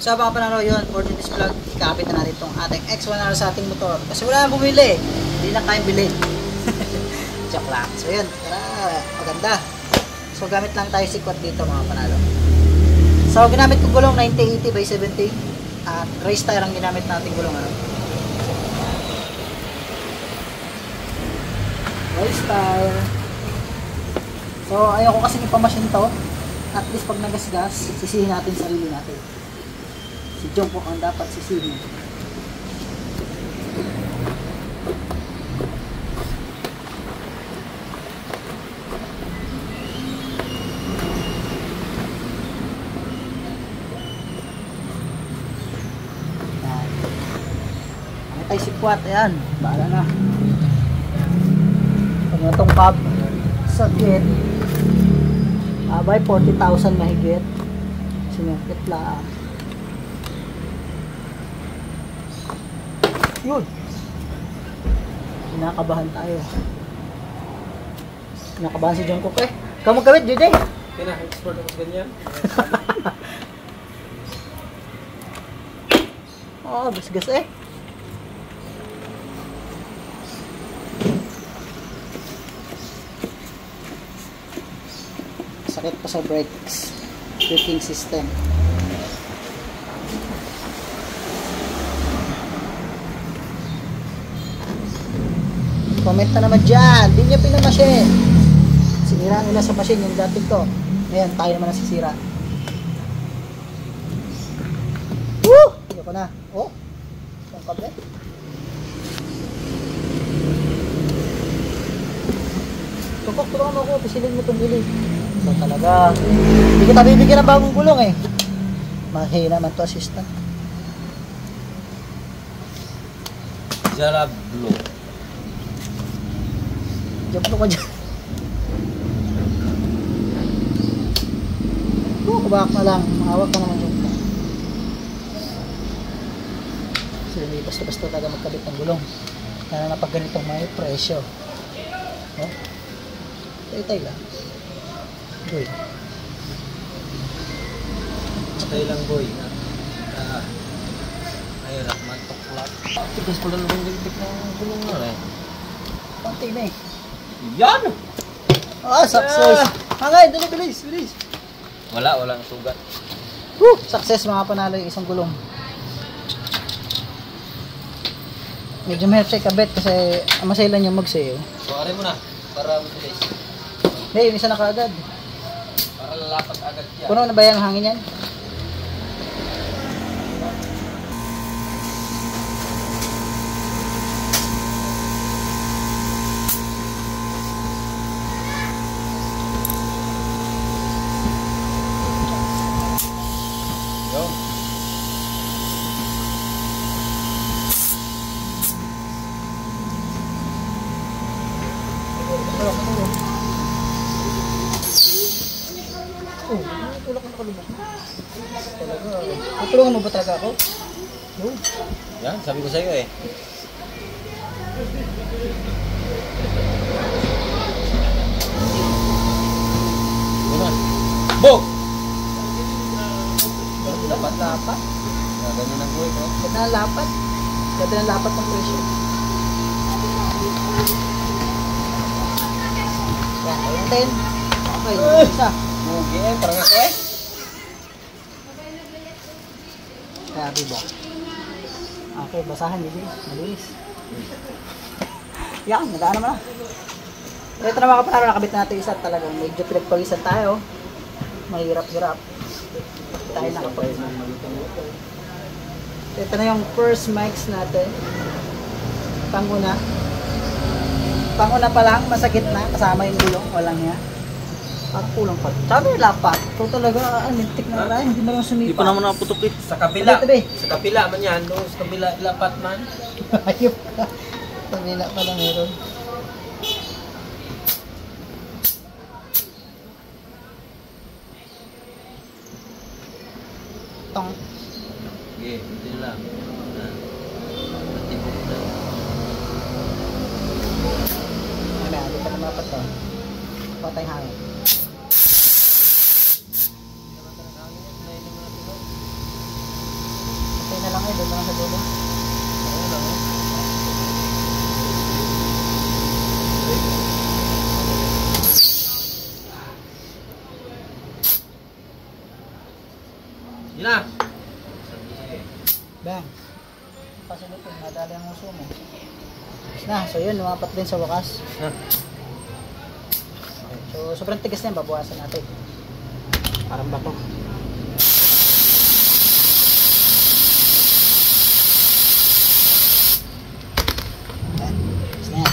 So baka panalo yun, for this vlog, ikakapit na natin itong ating X1R sa ating motor. Kasi wala nang bumili, hindi na kayang bilhin. Joke lang. So yun, tara, maganda. So gamit lang tayo si quad dito mga panalo. So ginamit ko gulong 9080 by 70 at race tire ang ginamit natin gulong. Race tire. So ayaw ko kasi ipamasin to. At least pag nagasgas, sisihin natin sarili natin. Si John po ang dapat sisihin. Ano tayo si Puat? Ayan, bahala na. Pag itong pub sa kit, abay 40,000 mahigit. Sinukit lang. Yun. Kinakabahan tayo. Kinakabahan si John Cook eh. Ikaw magkawit, JJ. Pina-export ako sa ganyan. Oo, gas-gas eh. Sakit pa sa brakes. Braking system. Comment na naman dyan. Hindi niya pinamasin. Sinira nila sa machine yung dati ko. Ngayon, tayo naman nasisira. Woo! Ayoko na. Oh! Ang kable. Tukok, tulungan mo ako. Pisilin mo itong gilid. So talaga, hindi kita bibigyan ng bagong gulong eh. Mahina naman to assistant. Jara Blue. Jump ko dyan. Kabak na lang. Mahawak ka naman yung so hindi basta-basta talaga magkabit ng gulong. Kaya na pag ganitong may presyo. Oh? Tay-tay lang. Boy. Patay lang boy. Ayun at mantok-lak. Tigas ko lang ng ligpit ng gulong na eh. Konti na eh. Yan! Ah, success! Hangay, dali, bilis, bilis. Walang sugat. Woo! Success mga panalo yung isang gulong. Medyo mahirap siya ikabit kasi masailan yung mag-sail. So, aray mo na para mabilis. Hey, yung isa na kaagad. Para lalapat agad yan. Puno na ba yung hangin yan? Yo. Oh, tulak na nakalubak. Talaga. Tutulungan mo ba talaga ako? No. Yan, sabi ko sa'yo eh. Guna. Bog! Lapat-lapat. Ganyan ang buhay ko. Ganda ng lapat. Ganda ng lapat ng presyo. Yan, ayan din. Okay, isa. Bugi eh, parang ako eh. Kaya diba? Okay, basahan hindi. Malinis. Yan, nagaan naman na. Ito na mga kapanaro, nakabit natin isa talagang medyo pinagpawisan tayo. Mahirap-hirap. Tayo nakapag. Ito na yung first mics natin. Panguna. Panguna pa lang, masakit na. Kasama yung gulong, walang niya. Kulang pa. Sabi yung lapat. Ito talaga, lintik na rin. Hindi na lang sumipa. Hindi ko naman naputok eh. Sa kabila. Tabi. Sa kabila man yan. No? Sa kabila, lapat man. Ayop ka. Kabila pala meron. Tong. Sige, hindi lang. Natibok na. Ano, hindi pa namapat to. Patay hangin. na lang doon lang sa dulo. Ayun lang eh. Yun na! Bang. Pasilipin, nadali ang uso mo. Na, so yun, lumapat din sa wakas. Ha? So, sobrang tigas na yan, babawasan natin. Parang bato. Ayan, tigas na yan.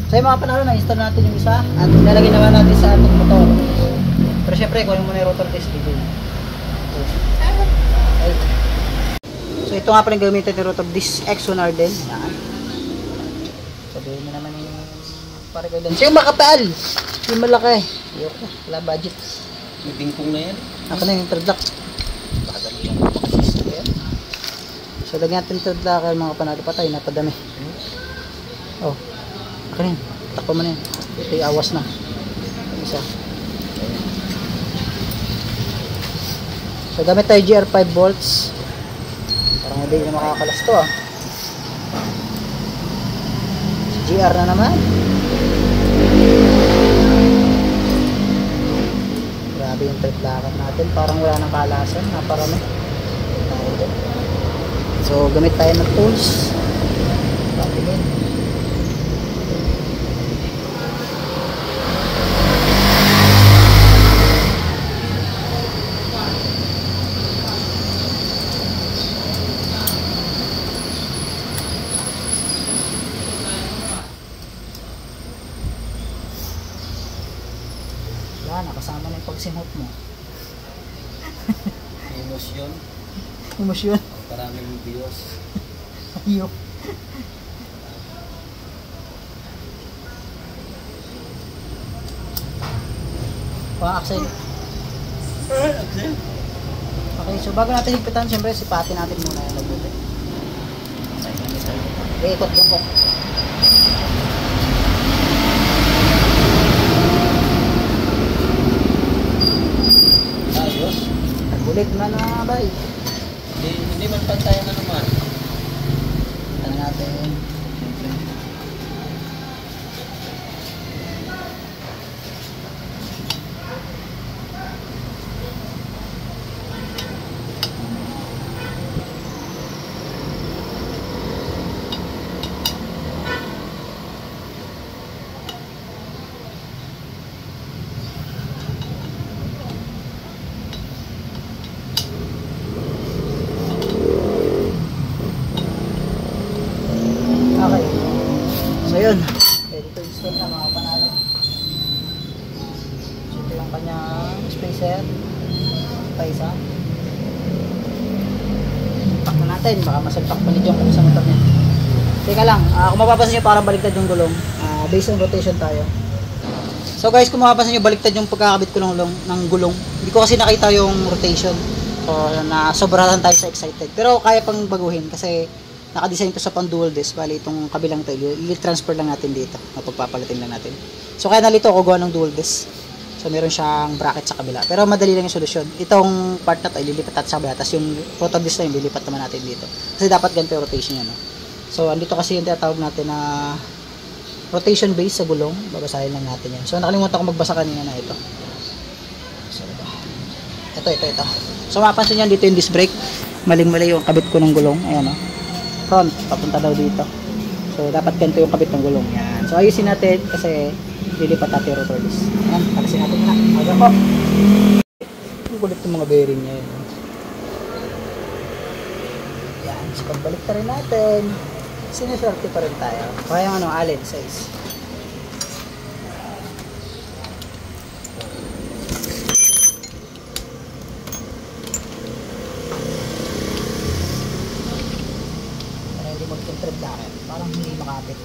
So yung mga panalo, na-install natin yung isa at lalagay naman natin sa ating motor. Pero syempre, kunin mo na yung rotor disc dito. Okay. So ito nga pala yung gamitin ng rotor disc X1R din. Yan. Sabihin mo naman yung pare kayo din. So yung makapal, yung malaki. Ayoko, wala budget. May bingkong na yan. Ako na yung third lock. Bagal yung assist. Ayan. So lagyan natin third lock mga panalo patay, napadami. Oh, ako na yun. Takpo mo na yun. Ito yung awas na. Isa. So gamit tayo GR 5 volts. Parang hindi na makakalas to ah. GR na naman. Grabe yung trip lakad natin. Parang wala nang kalasan. Naparami. So gamit tayo ng tools. Patingin. Nakasama na yung pagsimot mo. Emosyon. Emosyon. Maraming Diyos. Ayok. Axel. Axel? Okay, so bago natin higpitan, syempre sipatin natin muna yung mabuti. Okay, ikot yung ko. Ayos. Ulit na na bay. Hindi man pantayan na naman. Ano natin? Okay. So yun. Ready to install na mga panalo. So ito yung kanyang spacer. Paisa. Impact na natin. Baka masalpak pa ni John kung sa motor niya. Teka lang. Kung mapapansin nyo parang baliktad yung gulong. Based on rotation tayo. So guys, kung mapapansin nyo baliktad yung pagkakabit ko ng gulong. Hindi ko kasi nakita yung rotation. So na sobrahan tayo sa excited. Pero kaya pang baguhin kasi naka-design to sa pang dual disc. Bali itong kabilang tayo, i-transfer lang natin dito. Mapagpapalitin lang natin. So kaya nalito ako gawa ng dual disc. So meron siyang bracket sa kabila. Pero madali lang yung solusyon. Itong part na to, ililipat natin sa kabila. Tapos yung rotor disc na yun, lilipat naman natin dito. Kasi dapat ganito yung rotation yan. No? So andito kasi yung tinatawag natin na rotation base sa gulong. Babasahin lang natin yan. So nakalimutan ko magbasa kanina na ito. So ito. So mapapansin nyo dito yung disc brake. Maling-mali yung kabit ko ng gulong. Ayan o. Front, papunta daw dito. So, dapat ganito yung kabit ng gulong. Yan. So, ayusin natin kasi lilipat natin yung rotor disc. Yan, alisin natin na. Aga po. Ang kulit yung mga bearing niya yun. Yan. So, pagbalik na rin natin. Siniswerte pa rin tayo. Kaya yung allen size. Parang hindi makapit.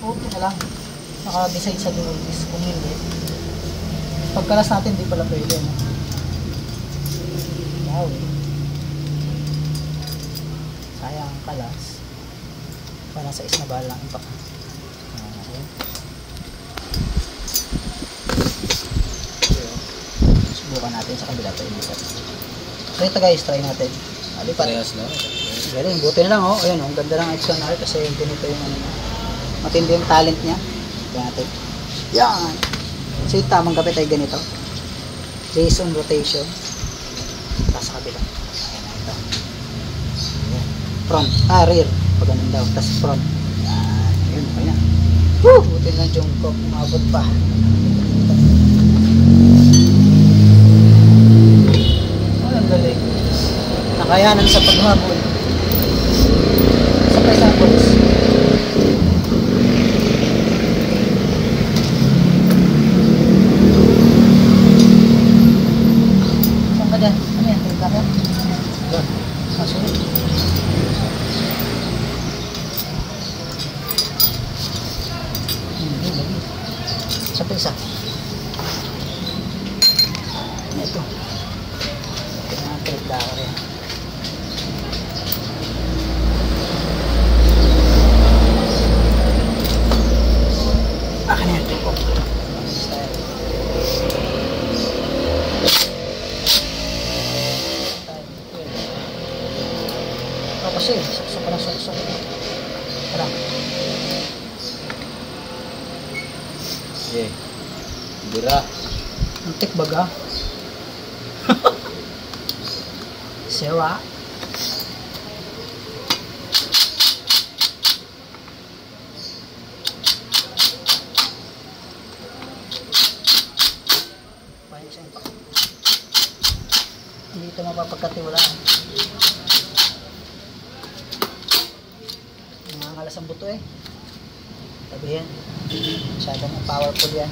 Okay na lang. Naka-design sa dual disc. Kung hindi, pagkalas natin hindi pala pwede. No? Wow. Sayang ang kalas. Para sa isnabal lang impact. Okay. natin sa kabila. So ito guys, try natin. Lipat. Parehas na. Galing, buti na lang oh. Ayan oh, ang ganda ng X1R kasi ganito yung ano, matindi yung talent niya. Ito natin. Yan! So yung tamang kapit ay ganito. Based on rotation. Tapos sa kabila. Ayan na ito. Ayan. Front. Rear. Pag ganun daw. Tapos front. Yan. Ayun, okay na. Woo! Buti na yung ko. Umabot pa. Ang galing. Nakayanan sa paghabol. Sa examples. Saan ka dyan? Ano yan? Tingka ka? Doon. Masunod. Hindi, lagi. Sa isa. Ito. Ito na ang trip dako rin. Akin na yung trip ko. Kasi, sakso pa na sakso. Tara. Okay. Bira. Antik baga. Sewa. Hindi ito mapapagkatiwalaan. Nangangalas ang buto eh. Sabihin, masyadong powerful yan.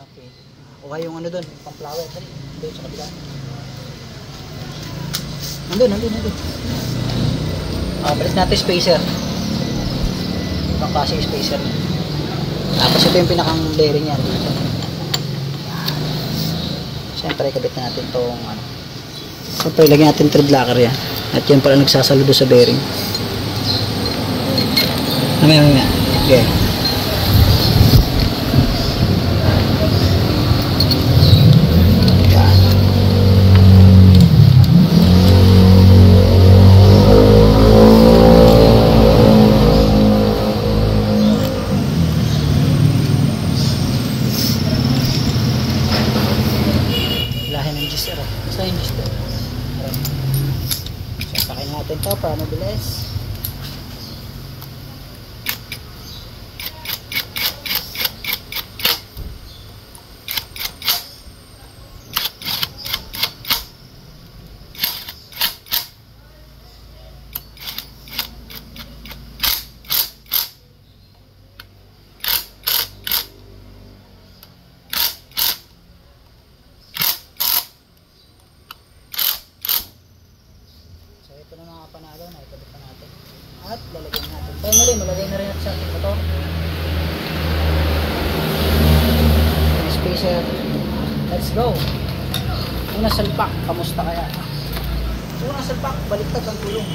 Okay. Kuha yung ano doon, pang flower. Dali, doon sa kabila. Nandun. Balik natin spacer. Ibang klase yung spacer. Tapos ito yung pinakang bearing yan. Siyempre, kabit na natin itong ano. Siyempre, lagyan natin thread locker yan. At yan pala nagsasaludo sa bearing. Mamaya. Okay. Natin ito para mabilis. Ito na mga panalo na ikabit na natin at lalagyan natin. Finally, malagay na rin natin sa ating motor. Spacer. Let's go. Una salpak, kamusta kaya? Una salpak, baliktad ang gulong.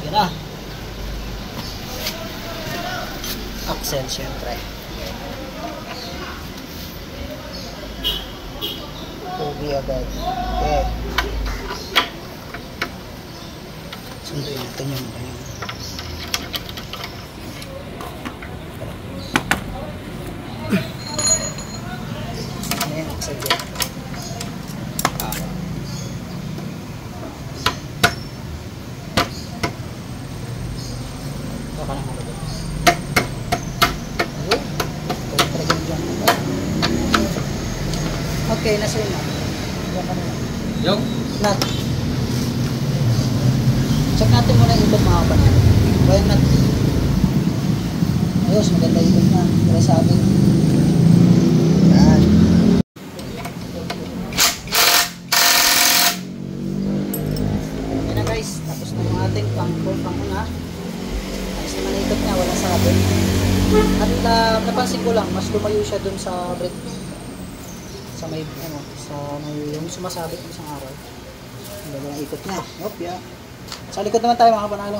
Yan na. Axle syempre. Pogi agad. Okay. Sunduin natin yung kanyang ayan, sagya baka lang ako doon okay, nasa yun na Yung? nut. Check natin muna yung ibang mga kapan. Kaya natin. Ayos, maganda yung na. Kaya sa amin. Yan. Yan na guys. Tapos na yung ating pang-una. Ayos naman na ikot niya. Walang sabi. At napansin ko lang, mas lumayo siya dun sa brake. sa may, ano, sa may, yung sumasabit ng isang araw. Ang ganda ng ikot niya. Yup, yeah. Sa likod naman tayo mga kapanalo.